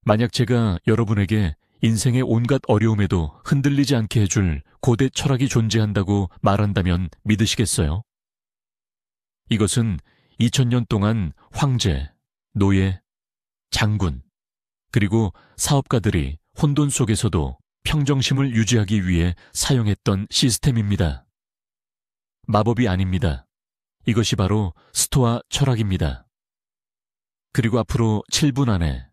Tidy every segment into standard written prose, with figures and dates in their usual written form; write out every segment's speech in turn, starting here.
만약 제가 여러분에게 인생의 온갖 어려움에도 흔들리지 않게 해줄 고대 철학이 존재한다고 말한다면 믿으시겠어요? 이것은 2000년 동안 황제, 노예, 장군, 그리고 사업가들이 혼돈 속에서도 평정심을 유지하기 위해 사용했던 시스템입니다. 마법이 아닙니다. 이것이 바로 스토아 철학입니다. 그리고 앞으로 7분 안에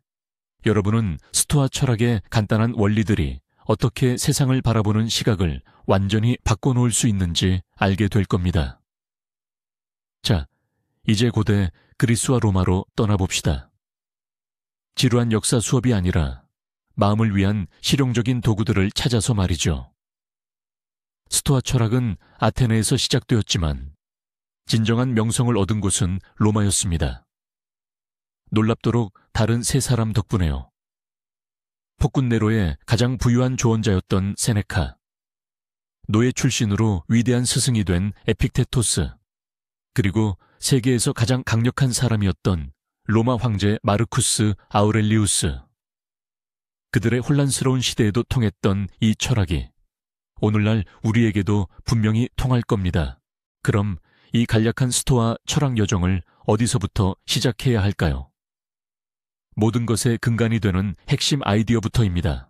여러분은 스토아 철학의 간단한 원리들이 어떻게 세상을 바라보는 시각을 완전히 바꿔놓을 수 있는지 알게 될 겁니다. 자, 이제 고대 그리스와 로마로 떠나봅시다. 지루한 역사 수업이 아니라 마음을 위한 실용적인 도구들을 찾아서 말이죠. 스토아 철학은 아테네에서 시작되었지만 진정한 명성을 얻은 곳은 로마였습니다. 놀랍도록 다른 세 사람 덕분에요. 폭군 네로의 가장 부유한 조언자였던 세네카, 노예 출신으로 위대한 스승이 된 에픽테토스, 그리고 세계에서 가장 강력한 사람이었던 로마 황제 마르쿠스 아우렐리우스. 그들의 혼란스러운 시대에도 통했던 이 철학이 오늘날 우리에게도 분명히 통할 겁니다. 그럼 이 간략한 스토아 철학 여정을 어디서부터 시작해야 할까요? 모든 것의 근간이 되는 핵심 아이디어부터입니다.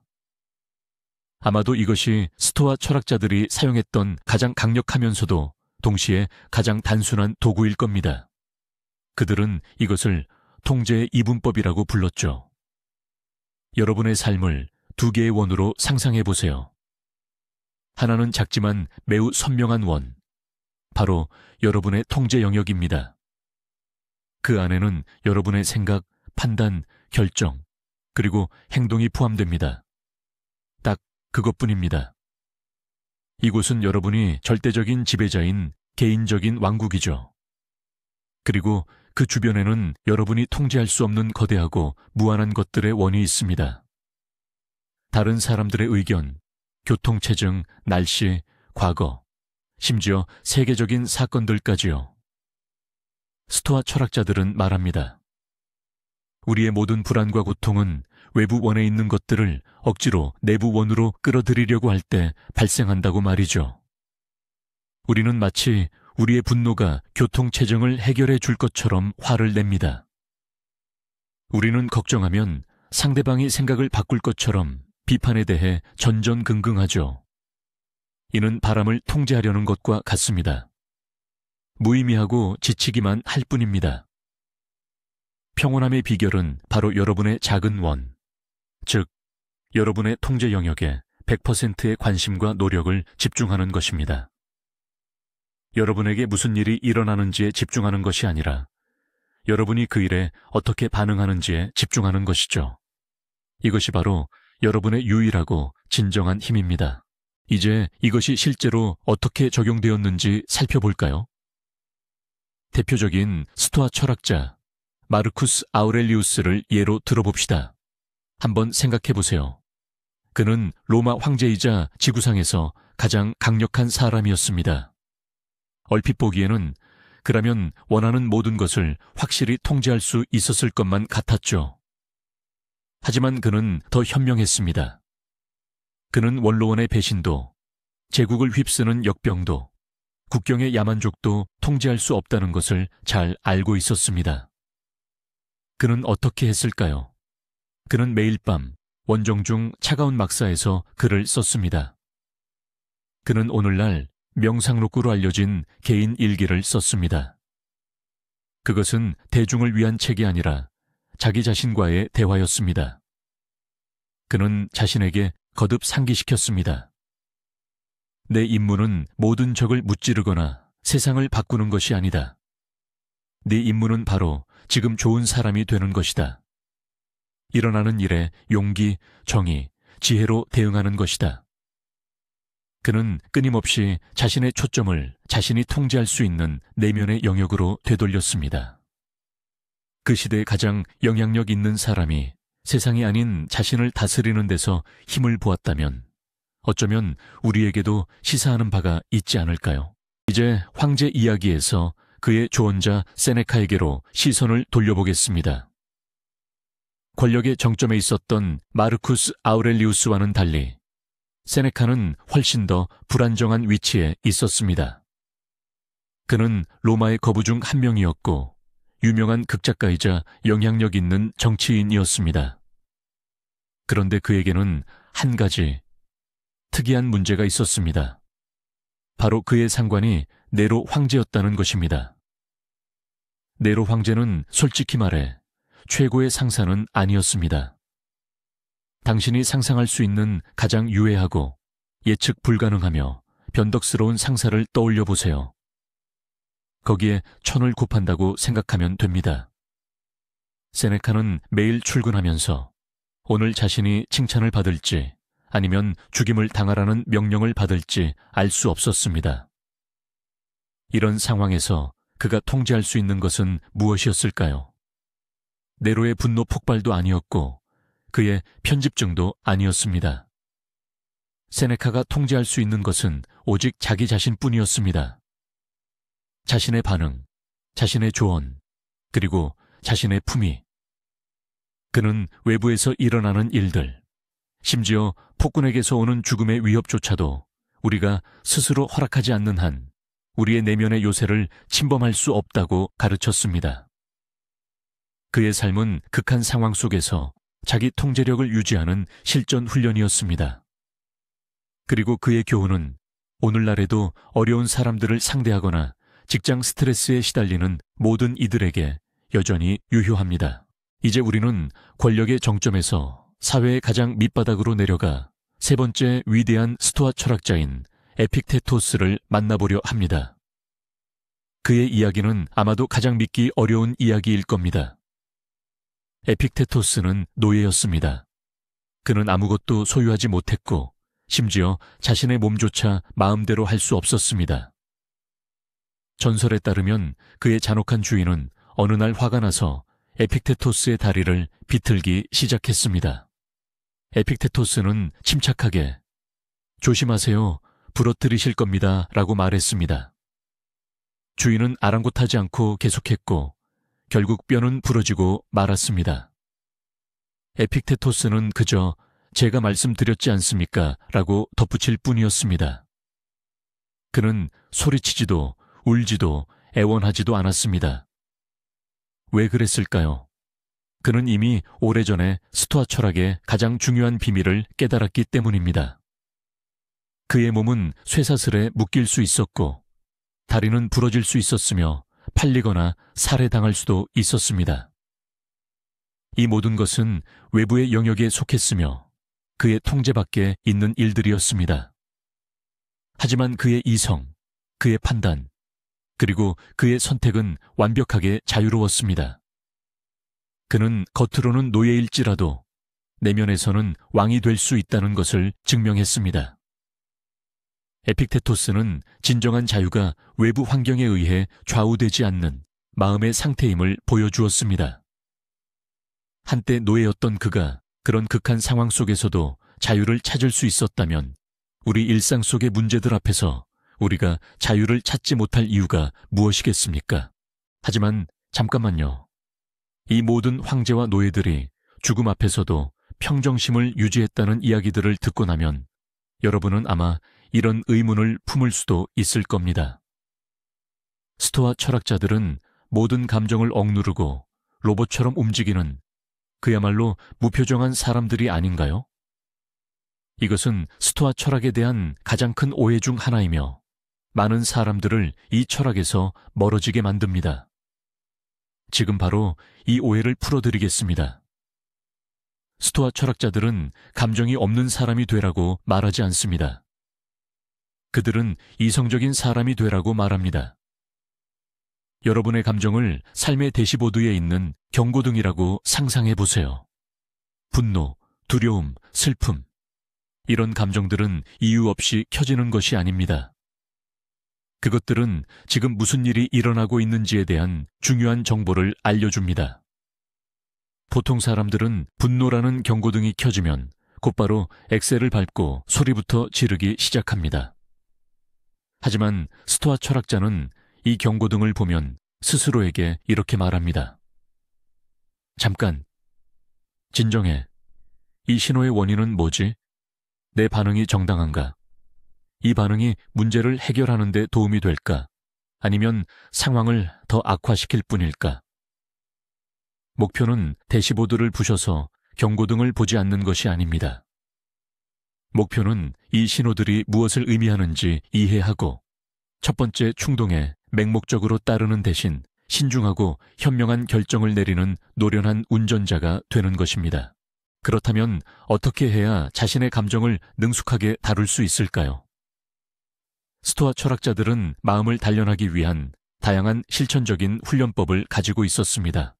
아마도 이것이 스토아 철학자들이 사용했던 가장 강력하면서도 동시에 가장 단순한 도구일 겁니다. 그들은 이것을 통제의 이분법이라고 불렀죠. 여러분의 삶을 두 개의 원으로 상상해 보세요. 하나는 작지만 매우 선명한 원, 바로 여러분의 통제 영역입니다. 그 안에는 여러분의 생각, 판단, 결정, 그리고 행동이 포함됩니다. 딱 그것뿐입니다. 이곳은 여러분이 절대적인 지배자인 개인적인 왕국이죠. 그리고 그 주변에는 여러분이 통제할 수 없는 거대하고 무한한 것들의 원이 있습니다. 다른 사람들의 의견, 교통체증, 날씨, 과거, 심지어 세계적인 사건들까지요. 스토아 철학자들은 말합니다. 우리의 모든 불안과 고통은 외부 원에 있는 것들을 억지로 내부 원으로 끌어들이려고 할 때 발생한다고 말이죠. 우리는 마치 우리의 분노가 교통체증을 해결해 줄 것처럼 화를 냅니다. 우리는 걱정하면 상대방이 생각을 바꿀 것처럼 비판에 대해 전전긍긍하죠. 이는 바람을 통제하려는 것과 같습니다. 무의미하고 지치기만 할 뿐입니다. 평온함의 비결은 바로 여러분의 작은 원, 즉 여러분의 통제 영역에 100%의 관심과 노력을 집중하는 것입니다. 여러분에게 무슨 일이 일어나는지에 집중하는 것이 아니라 여러분이 그 일에 어떻게 반응하는지에 집중하는 것이죠. 이것이 바로 여러분의 유일하고 진정한 힘입니다. 이제 이것이 실제로 어떻게 적용되었는지 살펴볼까요? 대표적인 스토아 철학자 마르쿠스 아우렐리우스를 예로 들어봅시다. 한번 생각해 보세요. 그는 로마 황제이자 지구상에서 가장 강력한 사람이었습니다. 얼핏 보기에는 그라면 원하는 모든 것을 확실히 통제할 수 있었을 것만 같았죠. 하지만 그는 더 현명했습니다. 그는 원로원의 배신도, 제국을 휩쓰는 역병도, 국경의 야만족도 통제할 수 없다는 것을 잘 알고 있었습니다. 그는 어떻게 했을까요? 그는 매일 밤 원정 중 차가운 막사에서 글을 썼습니다. 그는 오늘날 명상록구로 알려진 개인 일기를 썼습니다. 그것은 대중을 위한 책이 아니라 자기 자신과의 대화였습니다. 그는 자신에게 거듭 상기시켰습니다. 내 임무는 모든 적을 무찌르거나 세상을 바꾸는 것이 아니다. 네 임무는 바로 지금 좋은 사람이 되는 것이다. 일어나는 일에 용기, 정의, 지혜로 대응하는 것이다. 그는 끊임없이 자신의 초점을 자신이 통제할 수 있는 내면의 영역으로 되돌렸습니다. 그 시대에 가장 영향력 있는 사람이 세상이 아닌 자신을 다스리는 데서 힘을 보았다면 어쩌면 우리에게도 시사하는 바가 있지 않을까요? 이제 황제 이야기에서 그의 조언자 세네카에게로 시선을 돌려보겠습니다. 권력의 정점에 있었던 마르쿠스 아우렐리우스와는 달리 세네카는 훨씬 더 불안정한 위치에 있었습니다. 그는 로마의 거부 중 한 명이었고 유명한 극작가이자 영향력 있는 정치인이었습니다. 그런데 그에게는 한 가지 특이한 문제가 있었습니다. 바로 그의 상관이 네로 황제였다는 것입니다. 네로 황제는 솔직히 말해 최고의 상사는 아니었습니다. 당신이 상상할 수 있는 가장 유해하고 예측 불가능하며 변덕스러운 상사를 떠올려 보세요. 거기에 천을 곱한다고 생각하면 됩니다. 세네카는 매일 출근하면서 오늘 자신이 칭찬을 받을지 아니면 죽임을 당하라는 명령을 받을지 알 수 없었습니다. 이런 상황에서 그가 통제할 수 있는 것은 무엇이었을까요? 네로의 분노 폭발도 아니었고 그의 편집증도 아니었습니다. 세네카가 통제할 수 있는 것은 오직 자기 자신뿐이었습니다. 자신의 반응, 자신의 조언, 그리고 자신의 품위. 그는 외부에서 일어나는 일들, 심지어 폭군에게서 오는 죽음의 위협조차도 우리가 스스로 허락하지 않는 한 우리의 내면의 요새를 침범할 수 없다고 가르쳤습니다. 그의 삶은 극한 상황 속에서 자기 통제력을 유지하는 실전 훈련이었습니다. 그리고 그의 교훈은 오늘날에도 어려운 사람들을 상대하거나 직장 스트레스에 시달리는 모든 이들에게 여전히 유효합니다. 이제 우리는 권력의 정점에서 사회의 가장 밑바닥으로 내려가 세 번째 위대한 스토아 철학자인 에픽테토스를 만나보려 합니다. 그의 이야기는 아마도 가장 믿기 어려운 이야기일 겁니다. 에픽테토스는 노예였습니다. 그는 아무것도 소유하지 못했고 심지어 자신의 몸조차 마음대로 할 수 없었습니다. 전설에 따르면 그의 잔혹한 주인은 어느 날 화가 나서 에픽테토스의 다리를 비틀기 시작했습니다. 에픽테토스는 침착하게 조심하세요, 부러뜨리실 겁니다 라고 말했습니다. 주인은 아랑곳하지 않고 계속했고 결국 뼈는 부러지고 말았습니다. 에픽테토스는 그저 제가 말씀드렸지 않습니까? 라고 덧붙일 뿐이었습니다. 그는 소리치지도 울지도 애원하지도 않았습니다. 왜 그랬을까요? 그는 이미 오래전에 스토아 철학의 가장 중요한 비밀을 깨달았기 때문입니다. 그의 몸은 쇠사슬에 묶일 수 있었고 다리는 부러질 수 있었으며 팔리거나 살해당할 수도 있었습니다. 이 모든 것은 외부의 영역에 속했으며 그의 통제 밖에 있는 일들이었습니다. 하지만 그의 이성, 그의 판단, 그리고 그의 선택은 완벽하게 자유로웠습니다. 그는 겉으로는 노예일지라도 내면에서는 왕이 될 수 있다는 것을 증명했습니다. 에픽테토스는 진정한 자유가 외부 환경에 의해 좌우되지 않는 마음의 상태임을 보여주었습니다. 한때 노예였던 그가 그런 극한 상황 속에서도 자유를 찾을 수 있었다면 우리 일상 속의 문제들 앞에서 우리가 자유를 찾지 못할 이유가 무엇이겠습니까? 하지만 잠깐만요. 이 모든 황제와 노예들이 죽음 앞에서도 평정심을 유지했다는 이야기들을 듣고 나면 여러분은 아마 이런 의문을 품을 수도 있을 겁니다. 스토아 철학자들은 모든 감정을 억누르고 로봇처럼 움직이는 그야말로 무표정한 사람들이 아닌가요? 이것은 스토아 철학에 대한 가장 큰 오해 중 하나이며 많은 사람들을 이 철학에서 멀어지게 만듭니다. 지금 바로 이 오해를 풀어드리겠습니다. 스토아 철학자들은 감정이 없는 사람이 되라고 말하지 않습니다. 그들은 이성적인 사람이 되라고 말합니다. 여러분의 감정을 삶의 대시보드에 있는 경고등이라고 상상해 보세요. 분노, 두려움, 슬픔. 이런 감정들은 이유 없이 켜지는 것이 아닙니다. 그것들은 지금 무슨 일이 일어나고 있는지에 대한 중요한 정보를 알려줍니다. 보통 사람들은 분노라는 경고등이 켜지면 곧바로 엑셀을 밟고 소리부터 지르기 시작합니다. 하지만 스토아 철학자는 이 경고등을 보면 스스로에게 이렇게 말합니다. 잠깐, 진정해. 이 신호의 원인은 뭐지? 내 반응이 정당한가? 이 반응이 문제를 해결하는 데 도움이 될까? 아니면 상황을 더 악화시킬 뿐일까? 목표는 대시보드를 부셔서 경고등을 보지 않는 것이 아닙니다. 목표는 이 신호들이 무엇을 의미하는지 이해하고 첫 번째 충동에 맹목적으로 따르는 대신 신중하고 현명한 결정을 내리는 노련한 운전자가 되는 것입니다. 그렇다면 어떻게 해야 자신의 감정을 능숙하게 다룰 수 있을까요? 스토아 철학자들은 마음을 단련하기 위한 다양한 실천적인 훈련법을 가지고 있었습니다.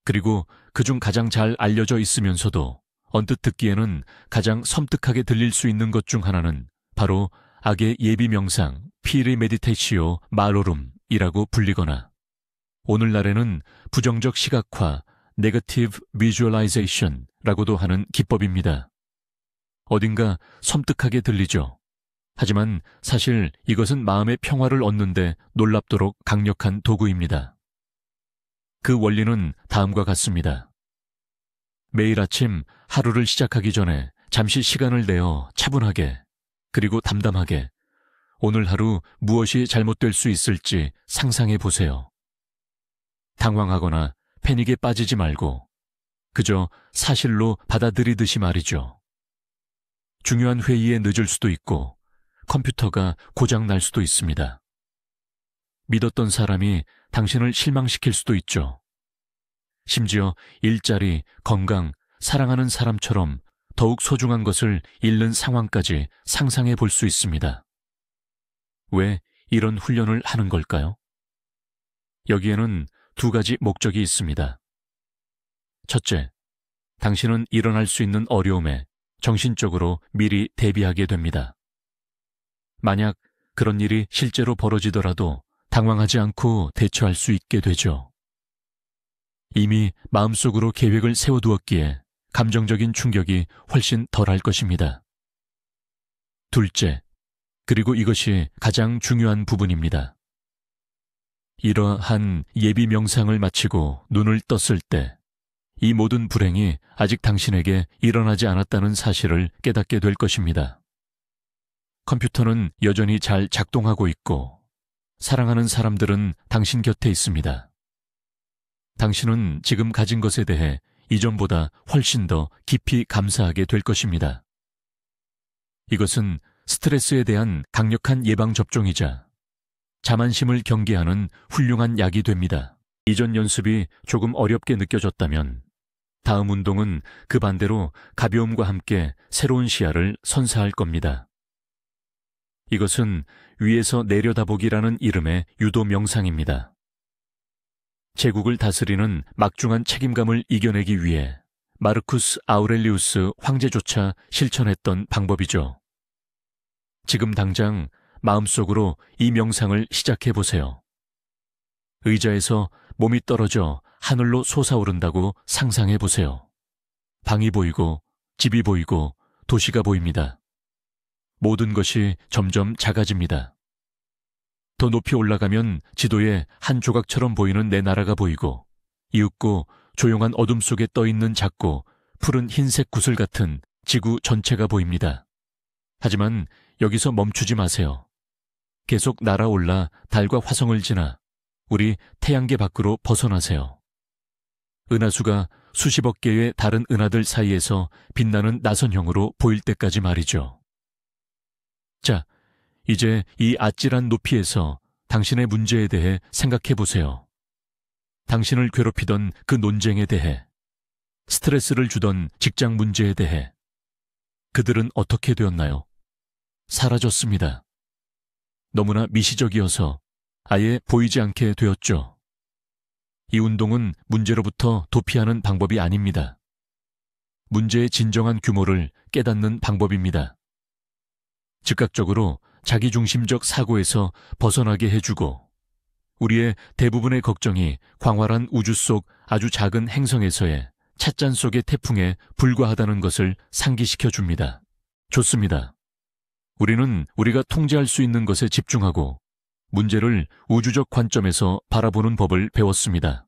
그리고 그중 가장 잘 알려져 있으면서도 언뜻 듣기에는 가장 섬뜩하게 들릴 수 있는 것 중 하나는 바로 악의 예비 명상, 피리 메디테이시오 마로룸이라고 불리거나 오늘날에는 부정적 시각화, 네거티브 비주얼라이제이션라고도 하는 기법입니다. 어딘가 섬뜩하게 들리죠. 하지만 사실 이것은 마음의 평화를 얻는데 놀랍도록 강력한 도구입니다. 그 원리는 다음과 같습니다. 매일 아침 하루를 시작하기 전에 잠시 시간을 내어 차분하게 그리고 담담하게 오늘 하루 무엇이 잘못될 수 있을지 상상해 보세요. 당황하거나 패닉에 빠지지 말고 그저 사실로 받아들이듯이 말이죠. 중요한 회의에 늦을 수도 있고 컴퓨터가 고장 날 수도 있습니다. 믿었던 사람이 당신을 실망시킬 수도 있죠. 심지어 일자리, 건강, 사랑하는 사람처럼 더욱 소중한 것을 잃는 상황까지 상상해 볼 수 있습니다. 왜 이런 훈련을 하는 걸까요? 여기에는 두 가지 목적이 있습니다. 첫째, 당신은 일어날 수 있는 어려움에 정신적으로 미리 대비하게 됩니다. 만약 그런 일이 실제로 벌어지더라도 당황하지 않고 대처할 수 있게 되죠. 이미 마음속으로 계획을 세워두었기에 감정적인 충격이 훨씬 덜할 것입니다. 둘째, 그리고 이것이 가장 중요한 부분입니다. 이러한 예비 명상을 마치고 눈을 떴을 때 이 모든 불행이 아직 당신에게 일어나지 않았다는 사실을 깨닫게 될 것입니다. 컴퓨터는 여전히 잘 작동하고 있고 사랑하는 사람들은 당신 곁에 있습니다. 당신은 지금 가진 것에 대해 이전보다 훨씬 더 깊이 감사하게 될 것입니다. 이것은 스트레스에 대한 강력한 예방접종이자 자만심을 경계하는 훌륭한 약이 됩니다. 이전 연습이 조금 어렵게 느껴졌다면 다음 운동은 그 반대로 가벼움과 함께 새로운 시야를 선사할 겁니다. 이것은 위에서 내려다보기라는 이름의 유도 명상입니다. 제국을 다스리는 막중한 책임감을 이겨내기 위해 마르쿠스 아우렐리우스 황제조차 실천했던 방법이죠. 지금 당장 마음속으로 이 명상을 시작해 보세요. 의자에서 몸이 떨어져 하늘로 솟아오른다고 상상해 보세요. 방이 보이고 집이 보이고 도시가 보입니다. 모든 것이 점점 작아집니다. 더 높이 올라가면 지도에 한 조각처럼 보이는 내 나라가 보이고 이윽고 조용한 어둠 속에 떠있는 작고 푸른 흰색 구슬 같은 지구 전체가 보입니다. 하지만 여기서 멈추지 마세요. 계속 날아올라 달과 화성을 지나 우리 태양계 밖으로 벗어나세요. 은하수가 수십억 개의 다른 은하들 사이에서 빛나는 나선형으로 보일 때까지 말이죠. 자, 이제 이 아찔한 높이에서 당신의 문제에 대해 생각해 보세요. 당신을 괴롭히던 그 논쟁에 대해, 스트레스를 주던 직장 문제에 대해 그들은 어떻게 되었나요? 사라졌습니다. 너무나 미시적이어서 아예 보이지 않게 되었죠. 이 운동은 문제로부터 도피하는 방법이 아닙니다. 문제의 진정한 규모를 깨닫는 방법입니다. 즉각적으로 자기중심적 사고에서 벗어나게 해주고 우리의 대부분의 걱정이 광활한 우주 속 아주 작은 행성에서의 찻잔 속의 태풍에 불과하다는 것을 상기시켜 줍니다. 좋습니다. 우리는 우리가 통제할 수 있는 것에 집중하고 문제를 우주적 관점에서 바라보는 법을 배웠습니다.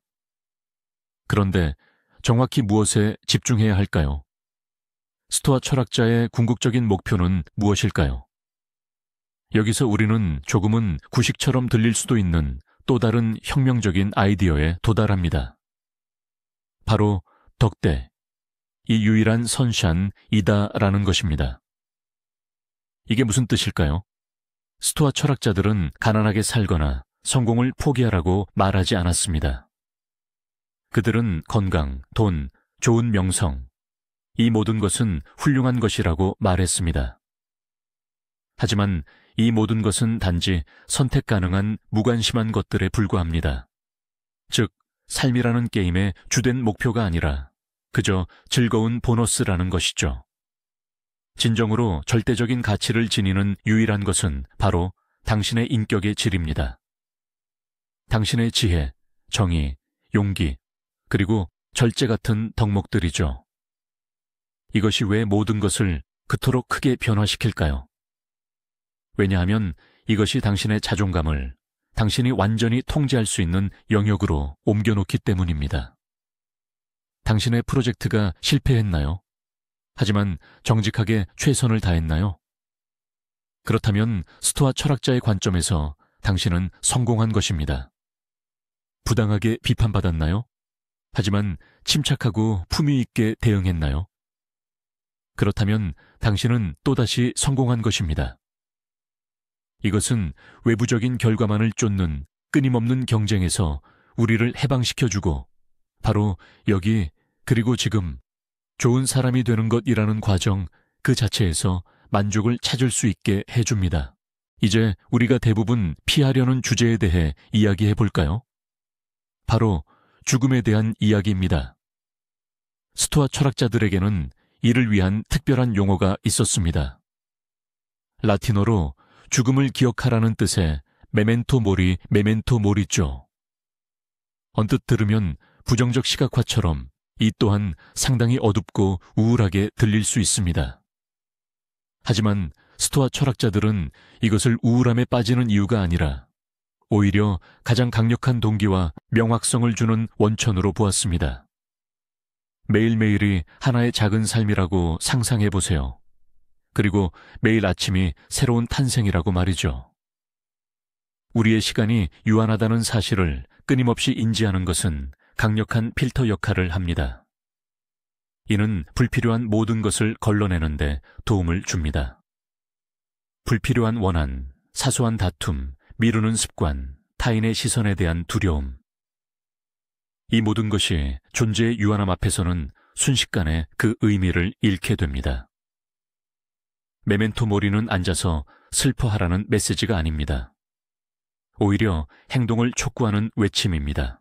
그런데 정확히 무엇에 집중해야 할까요? 스토아 철학자의 궁극적인 목표는 무엇일까요? 여기서 우리는 조금은 구식처럼 들릴 수도 있는 또 다른 혁명적인 아이디어에 도달합니다. 바로 덕대, 이 유일한 선샨이다라는 것입니다. 이게 무슨 뜻일까요? 스토아 철학자들은 가난하게 살거나 성공을 포기하라고 말하지 않았습니다. 그들은 건강, 돈, 좋은 명성, 이 모든 것은 훌륭한 것이라고 말했습니다. 하지만 이 모든 것은 단지 선택 가능한 무관심한 것들에 불과합니다. 즉, 삶이라는 게임의 주된 목표가 아니라 그저 즐거운 보너스라는 것이죠. 진정으로 절대적인 가치를 지니는 유일한 것은 바로 당신의 인격의 질입니다. 당신의 지혜, 정의, 용기, 그리고 절제 같은 덕목들이죠. 이것이 왜 모든 것을 그토록 크게 변화시킬까요? 왜냐하면 이것이 당신의 자존감을 당신이 완전히 통제할 수 있는 영역으로 옮겨놓기 때문입니다. 당신의 프로젝트가 실패했나요? 하지만 정직하게 최선을 다했나요? 그렇다면 스토아 철학자의 관점에서 당신은 성공한 것입니다. 부당하게 비판받았나요? 하지만 침착하고 품위 있게 대응했나요? 그렇다면 당신은 또다시 성공한 것입니다. 이것은 외부적인 결과만을 쫓는 끊임없는 경쟁에서 우리를 해방시켜주고 바로 여기 그리고 지금 좋은 사람이 되는 것이라는 과정 그 자체에서 만족을 찾을 수 있게 해줍니다. 이제 우리가 대부분 피하려는 주제에 대해 이야기해 볼까요? 바로 죽음에 대한 이야기입니다. 스토아 철학자들에게는 이를 위한 특별한 용어가 있었습니다. 라틴어로 죽음을 기억하라는 뜻의 메멘토 모리, 메멘토 모리죠. 언뜻 들으면 부정적 시각화처럼 이 또한 상당히 어둡고 우울하게 들릴 수 있습니다. 하지만 스토아 철학자들은 이것을 우울함에 빠지는 이유가 아니라 오히려 가장 강력한 동기와 명확성을 주는 원천으로 보았습니다. 매일매일이 하나의 작은 삶이라고 상상해 보세요. 그리고 매일 아침이 새로운 탄생이라고 말이죠. 우리의 시간이 유한하다는 사실을 끊임없이 인지하는 것은 강력한 필터 역할을 합니다. 이는 불필요한 모든 것을 걸러내는데 도움을 줍니다. 불필요한 원한, 사소한 다툼, 미루는 습관, 타인의 시선에 대한 두려움. 이 모든 것이 존재의 유한함 앞에서는 순식간에 그 의미를 잃게 됩니다. 메멘토 모리는 앉아서 슬퍼하라는 메시지가 아닙니다. 오히려 행동을 촉구하는 외침입니다.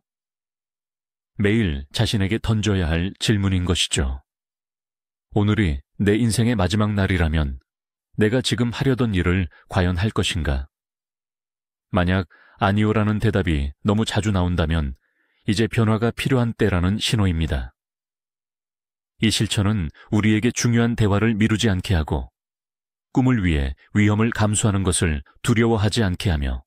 매일 자신에게 던져야 할 질문인 것이죠. 오늘이 내 인생의 마지막 날이라면 내가 지금 하려던 일을 과연 할 것인가? 만약 아니오라는 대답이 너무 자주 나온다면 이제 변화가 필요한 때라는 신호입니다. 이 실천은 우리에게 중요한 대화를 미루지 않게 하고 꿈을 위해 위험을 감수하는 것을 두려워하지 않게 하며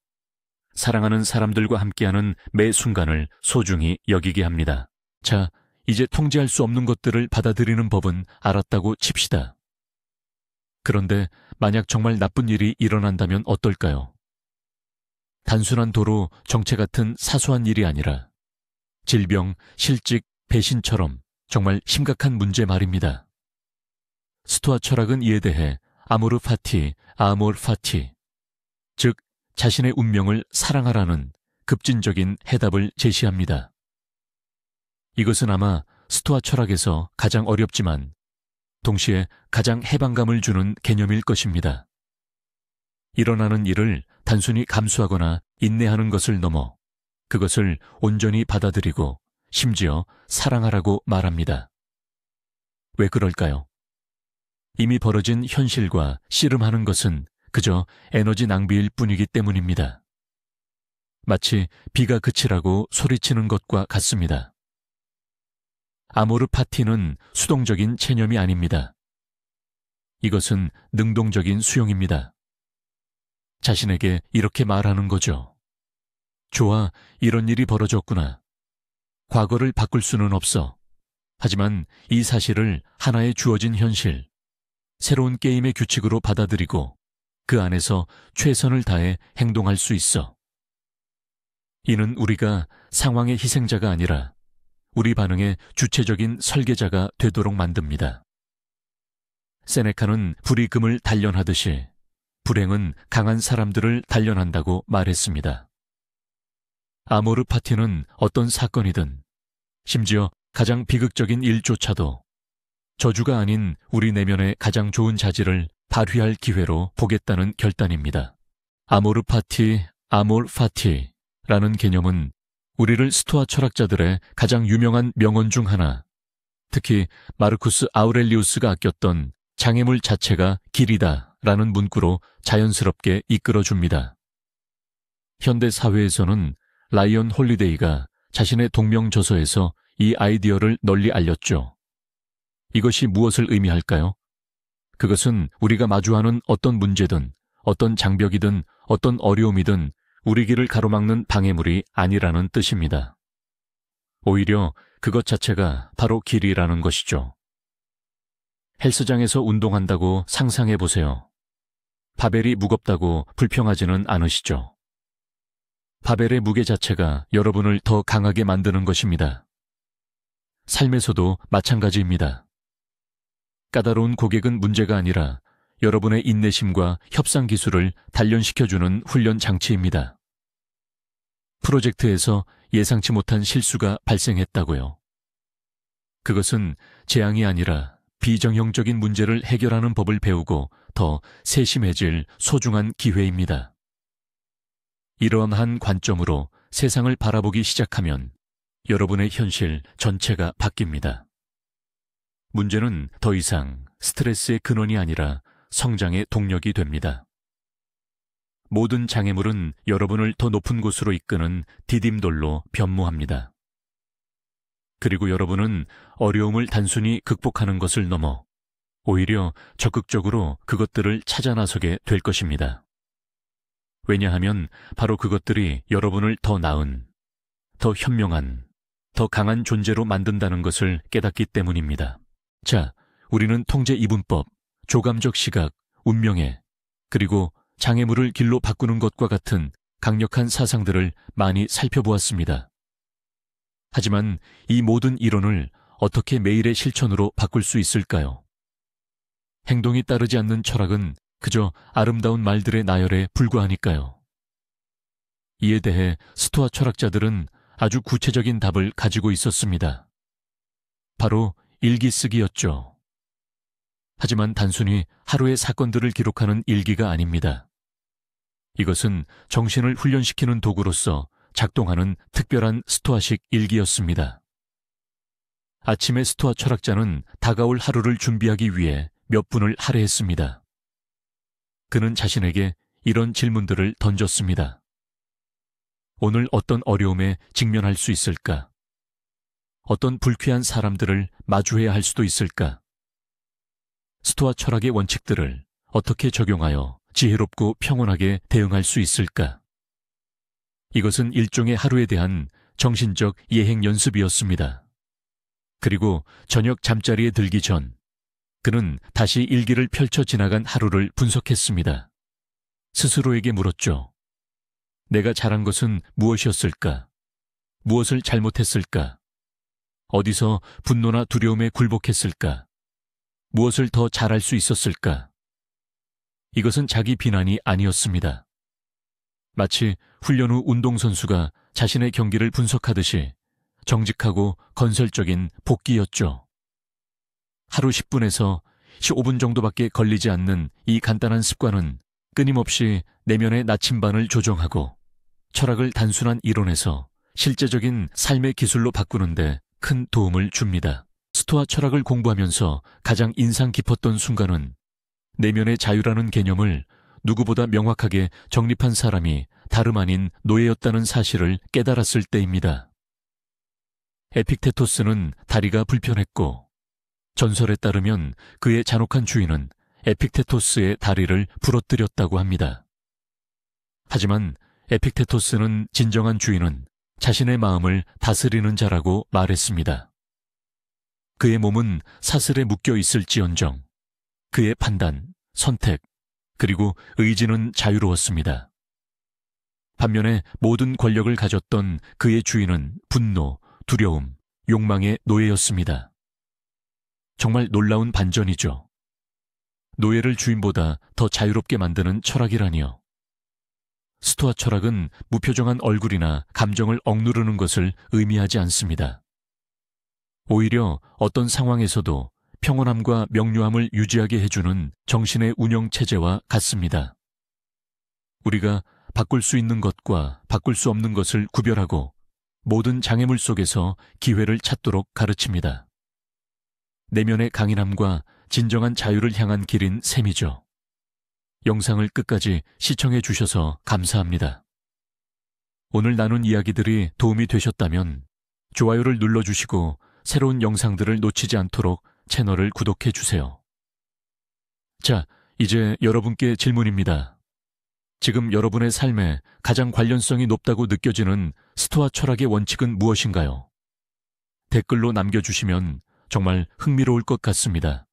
사랑하는 사람들과 함께하는 매 순간을 소중히 여기게 합니다. 자, 이제 통제할 수 없는 것들을 받아들이는 법은 알았다고 칩시다. 그런데 만약 정말 나쁜 일이 일어난다면 어떨까요? 단순한 도로 정체 같은 사소한 일이 아니라 질병, 실직, 배신처럼 정말 심각한 문제 말입니다. 스토아 철학은 이에 대해 아모르 파티, 아몰 파티, 즉 자신의 운명을 사랑하라는 급진적인 해답을 제시합니다. 이것은 아마 스토아 철학에서 가장 어렵지만 동시에 가장 해방감을 주는 개념일 것입니다. 일어나는 일을 단순히 감수하거나 인내하는 것을 넘어 그것을 온전히 받아들이고 심지어 사랑하라고 말합니다. 왜 그럴까요? 이미 벌어진 현실과 씨름하는 것은 그저 에너지 낭비일 뿐이기 때문입니다. 마치 비가 그치라고 소리치는 것과 같습니다. 아모르 파티는 수동적인 체념이 아닙니다. 이것은 능동적인 수용입니다. 자신에게 이렇게 말하는 거죠. 좋아, 이런 일이 벌어졌구나. 과거를 바꿀 수는 없어. 하지만 이 사실을 하나의 주어진 현실, 새로운 게임의 규칙으로 받아들이고 그 안에서 최선을 다해 행동할 수 있어. 이는 우리가 상황의 희생자가 아니라 우리 반응의 주체적인 설계자가 되도록 만듭니다. 세네카는 불이 금을 단련하듯이 불행은 강한 사람들을 단련한다고 말했습니다. 아모르 파티는 어떤 사건이든, 심지어 가장 비극적인 일조차도 저주가 아닌 우리 내면의 가장 좋은 자질을 발휘할 기회로 보겠다는 결단입니다. 아모르 파티, 아몰 파티라는 개념은 우리를 스토아 철학자들의 가장 유명한 명언 중 하나, 특히 마르쿠스 아우렐리우스가 아꼈던 장애물 자체가 길이다 라는 문구로 자연스럽게 이끌어줍니다. 현대 사회에서는 라이언 홀리데이가 자신의 동명저서에서 이 아이디어를 널리 알렸죠. 이것이 무엇을 의미할까요? 그것은 우리가 마주하는 어떤 문제든, 어떤 장벽이든, 어떤 어려움이든 우리 길을 가로막는 방해물이 아니라는 뜻입니다. 오히려 그것 자체가 바로 길이라는 것이죠. 헬스장에서 운동한다고 상상해 보세요. 바벨이 무겁다고 불평하지는 않으시죠? 바벨의 무게 자체가 여러분을 더 강하게 만드는 것입니다. 삶에서도 마찬가지입니다. 까다로운 고객은 문제가 아니라 여러분의 인내심과 협상 기술을 단련시켜주는 훈련 장치입니다. 프로젝트에서 예상치 못한 실수가 발생했다고요. 그것은 재앙이 아니라 비정형적인 문제를 해결하는 법을 배우고 더 세심해질 소중한 기회입니다. 이러한 관점으로 세상을 바라보기 시작하면 여러분의 현실 전체가 바뀝니다. 문제는 더 이상 스트레스의 근원이 아니라 성장의 동력이 됩니다. 모든 장애물은 여러분을 더 높은 곳으로 이끄는 디딤돌로 변모합니다. 그리고 여러분은 어려움을 단순히 극복하는 것을 넘어 오히려 적극적으로 그것들을 찾아 나서게 될 것입니다. 왜냐하면 바로 그것들이 여러분을 더 나은, 더 현명한, 더 강한 존재로 만든다는 것을 깨닫기 때문입니다. 자, 우리는 통제 이분법, 조감적 시각, 운명애, 그리고 장애물을 길로 바꾸는 것과 같은 강력한 사상들을 많이 살펴보았습니다. 하지만 이 모든 이론을 어떻게 매일의 실천으로 바꿀 수 있을까요? 행동이 따르지 않는 철학은 그저 아름다운 말들의 나열에 불과하니까요. 이에 대해 스토아 철학자들은 아주 구체적인 답을 가지고 있었습니다. 바로 일기 쓰기였죠. 하지만 단순히 하루의 사건들을 기록하는 일기가 아닙니다. 이것은 정신을 훈련시키는 도구로서 작동하는 특별한 스토아식 일기였습니다. 아침에 스토아 철학자는 다가올 하루를 준비하기 위해 몇 분을 할애했습니다. 그는 자신에게 이런 질문들을 던졌습니다. 오늘 어떤 어려움에 직면할 수 있을까? 어떤 불쾌한 사람들을 마주해야 할 수도 있을까? 스토아 철학의 원칙들을 어떻게 적용하여 지혜롭고 평온하게 대응할 수 있을까? 이것은 일종의 하루에 대한 정신적 예행 연습이었습니다. 그리고 저녁 잠자리에 들기 전 그는 다시 일기를 펼쳐 지나간 하루를 분석했습니다. 스스로에게 물었죠. 내가 잘한 것은 무엇이었을까? 무엇을 잘못했을까? 어디서 분노나 두려움에 굴복했을까? 무엇을 더 잘할 수 있었을까? 이것은 자기 비난이 아니었습니다. 마치 훈련 후 운동선수가 자신의 경기를 분석하듯이 정직하고 건설적인 복귀였죠. 하루 10분에서 15분 정도밖에 걸리지 않는 이 간단한 습관은 끊임없이 내면의 나침반을 조정하고 철학을 단순한 이론에서 실제적인 삶의 기술로 바꾸는데 큰 도움을 줍니다. 스토아 철학을 공부하면서 가장 인상 깊었던 순간은 내면의 자유라는 개념을 누구보다 명확하게 정립한 사람이 다름 아닌 노예였다는 사실을 깨달았을 때입니다. 에픽테토스는 다리가 불편했고 전설에 따르면 그의 잔혹한 주인은 에픽테토스의 다리를 부러뜨렸다고 합니다. 하지만 에픽테토스는 진정한 주인은 자신의 마음을 다스리는 자라고 말했습니다. 그의 몸은 사슬에 묶여 있을지언정 그의 판단, 선택, 그리고 의지는 자유로웠습니다. 반면에 모든 권력을 가졌던 그의 주인은 분노, 두려움, 욕망의 노예였습니다. 정말 놀라운 반전이죠. 노예를 주인보다 더 자유롭게 만드는 철학이라니요. 스토아 철학은 무표정한 얼굴이나 감정을 억누르는 것을 의미하지 않습니다. 오히려 어떤 상황에서도 평온함과 명료함을 유지하게 해주는 정신의 운영 체제와 같습니다. 우리가 바꿀 수 있는 것과 바꿀 수 없는 것을 구별하고 모든 장애물 속에서 기회를 찾도록 가르칩니다. 내면의 강인함과 진정한 자유를 향한 길인 셈이죠. 영상을 끝까지 시청해 주셔서 감사합니다. 오늘 나눈 이야기들이 도움이 되셨다면 좋아요를 눌러주시고 새로운 영상들을 놓치지 않도록 채널을 구독해 주세요. 자, 이제 여러분께 질문입니다. 지금 여러분의 삶에 가장 관련성이 높다고 느껴지는 스토아 철학의 원칙은 무엇인가요? 댓글로 남겨주시면 정말 흥미로울 것 같습니다.